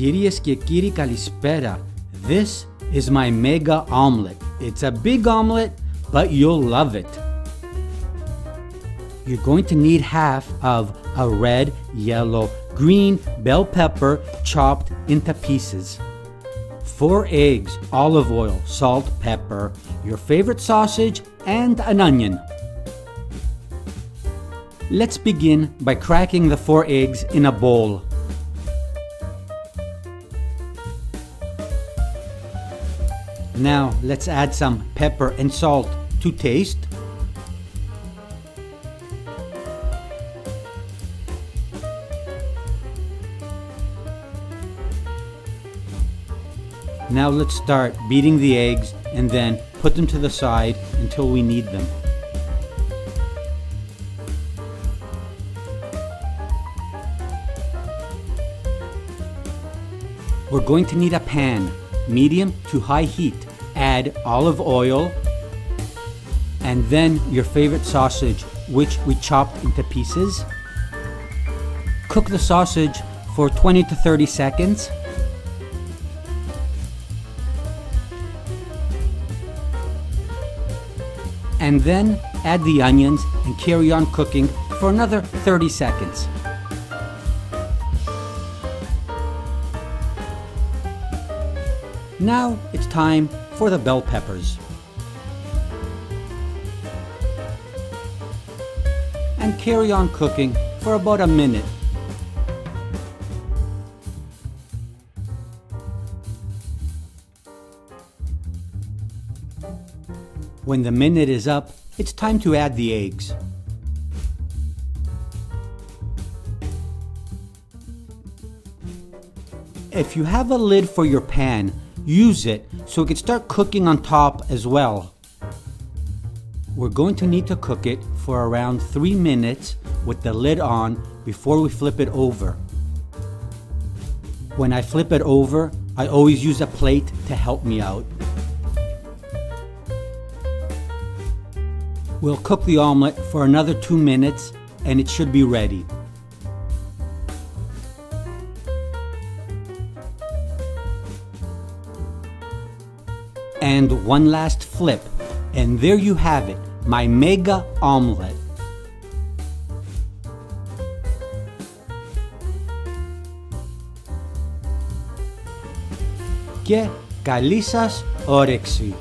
Κυρίες και κύριοι, καλησπέρα. This is my mega omelette. It's a big omelette, but you'll love it. You're going to need half of a red, yellow, green bell pepper chopped into pieces. 4 eggs, olive oil, salt, pepper, your favorite sausage, and an onion. Let's begin by cracking the 4 eggs in a bowl. Now let's add some pepper and salt to taste. Now let's start beating the eggs and then put them to the side until we need them. We're going to need a pan, medium to high heat. Add olive oil and then your favorite sausage, which we chopped into pieces. Cook the sausage for 20 to 30 seconds. And then add the onions and carry on cooking for another 30 seconds. Now it's time for the bell peppers. And carry on cooking for about a minute. When the minute is up, it's time to add the eggs. If you have a lid for your pan, use it so it can start cooking on top as well. We're going to need to cook it for around 3 minutes with the lid on before we flip it over. When I flip it over, I always use a plate to help me out. We'll cook the omelette for another 2 minutes and it should be ready. And one last flip, and there you have it, my mega omelette. Και καλή σας όρεξη!